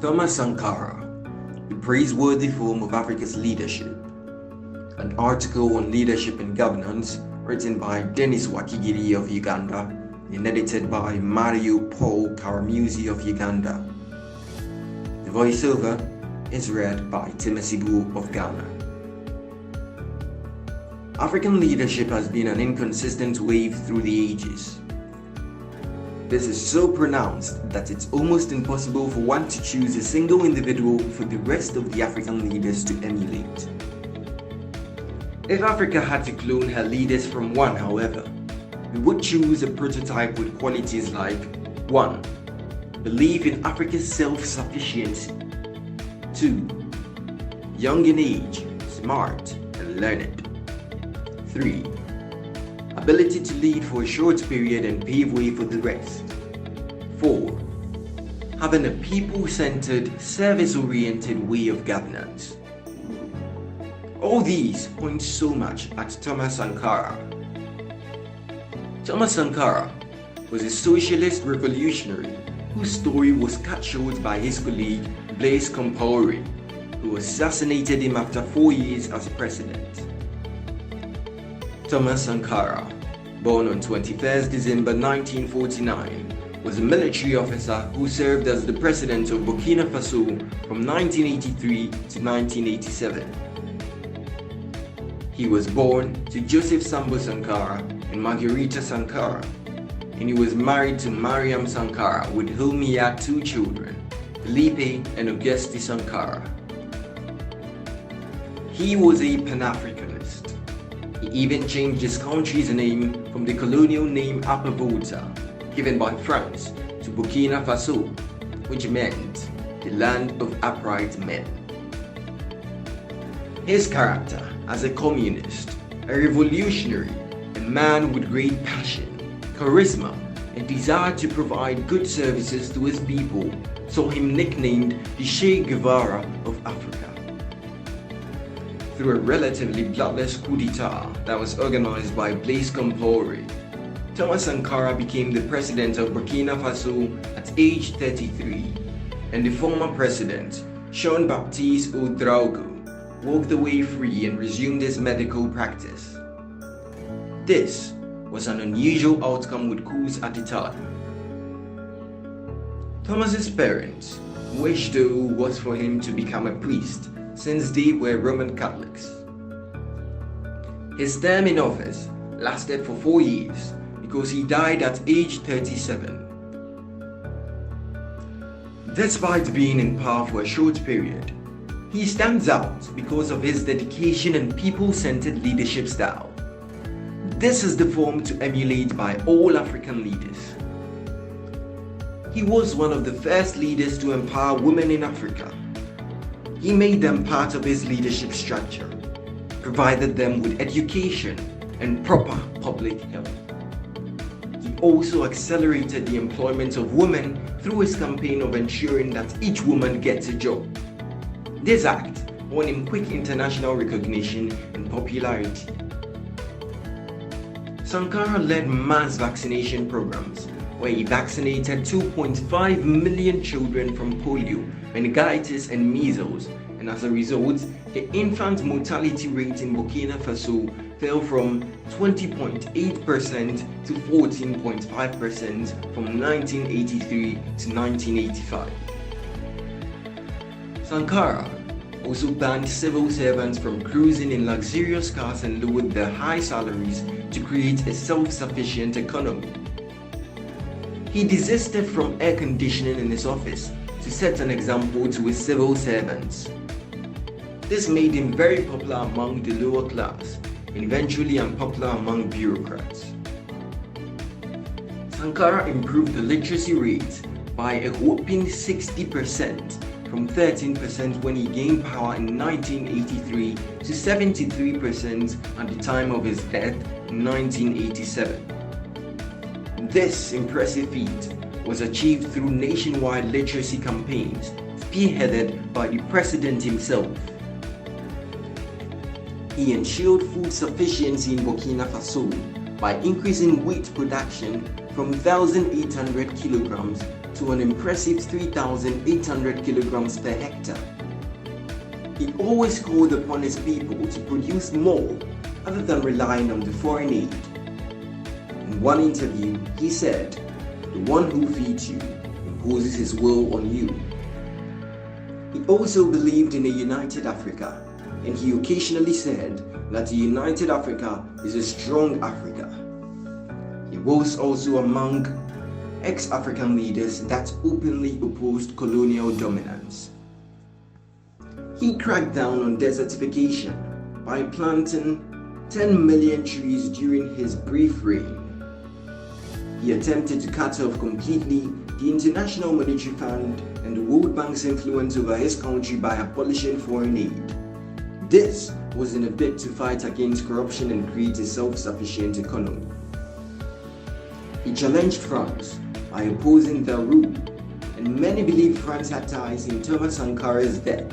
Thomas Sankara, The Praiseworthy Form of Africa's Leadership, an article on leadership and governance written by Dennis Wakigiri of Uganda and edited by Mario Paul Karamuzi of Uganda. The voiceover is read by Timesibu of Ghana. African leadership has been an inconsistent wave through the ages. This is so pronounced that it's almost impossible for one to choose a single individual for the rest of the African leaders to emulate. If Africa had to clone her leaders from one, however, we would choose a prototype with qualities like 1. Belief in Africa's self-sufficiency. 2. Young in age, smart and learned. 3. Ability to lead for a short period and pave way for the rest. 4. Having a people-centered, service-oriented way of governance. All these point so much at Thomas Sankara. Thomas Sankara was a socialist revolutionary whose story was cut short by his colleague Blaise Compaoré, who assassinated him after 4 years as president. Thomas Sankara, born on 21st December 1949, was a military officer who served as the president of Burkina Faso from 1983 to 1987. He was born to Joseph Sambo Sankara and Margarita Sankara, and he was married to Mariam Sankara, with whom he had 2 children, Felipe and Auguste Sankara. He was a Pan-Africanist. He even changed his country's name from the colonial name Upper Volta, given by France, to Burkina Faso, which meant the land of upright men. His character as a communist, a revolutionary, a man with great passion, charisma, and desire to provide good services to his people saw him nicknamed the Che Guevara of Africa. Through a relatively bloodless coup d'etat that was organized by Blaise Compaoré, Thomas Sankara became the president of Burkina Faso at age 33, and the former president, Jean-Baptiste Ouedraogo, walked away free and resumed his medical practice. This was an unusual outcome with coups at the time. Thomas's parents wished was for him to become a priest, since they were Roman Catholics. His term in office lasted for 4 years because he died at age 37. Despite being in power for a short period, he stands out because of his dedication and people-centered leadership style. This is the form to emulate by all African leaders. He was one of the first leaders to empower women in Africa. He made them part of his leadership structure, provided them with education and proper public health. He also accelerated the employment of women through his campaign of ensuring that each woman gets a job. This act won him quick international recognition and popularity. Sankara led mass vaccination programs where he vaccinated 2.5 million children from polio, meningitis and measles, and as a result, the infant mortality rate in Burkina Faso fell from 20.8% to 14.5% from 1983 to 1985. Sankara also banned civil servants from cruising in luxurious cars and lowered their high salaries to create a self-sufficient economy. He desisted from air conditioning in his office to set an example to his civil servants. This made him very popular among the lower class and eventually unpopular among bureaucrats. Sankara improved the literacy rate by a whopping 60%, from 13% when he gained power in 1983 to 73% at the time of his death in 1987. This impressive feat was achieved through nationwide literacy campaigns spearheaded by the president himself. He ensured food sufficiency in Burkina Faso by increasing wheat production from 1,800 kilograms to to an impressive 3,800 kilograms per hectare. He always called upon his people to produce more other than relying on the foreign aid. In one interview, he said, "The one who feeds you imposes his will on you." He also believed in a united Africa, and he occasionally said that a united Africa is a strong Africa. He was also among ex-African leaders that openly opposed colonial dominance. He cracked down on desertification by planting 10 million trees during his brief reign. He attempted to cut off completely the International Monetary Fund and the World Bank's influence over his country by abolishing foreign aid. This was in a bid to fight against corruption and create a self-sufficient economy. He challenged France by opposing their rule, and many believe France had ties in Thomas Sankara's death,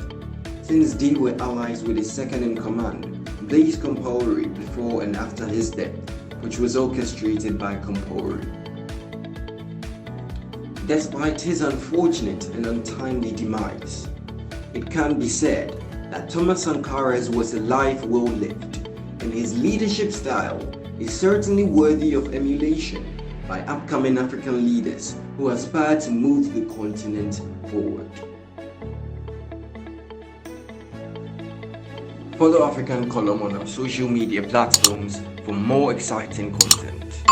since they were allies with his second-in-command, Blaise Compaoré, before and after his death, which was orchestrated by Compaoré. Despite his unfortunate and untimely demise, it can be said that Thomas Sankara's was a life well lived, and his leadership style is certainly worthy of emulation by upcoming African leaders who aspire to move the continent forward. Follow African Column on our social media platforms for more exciting content.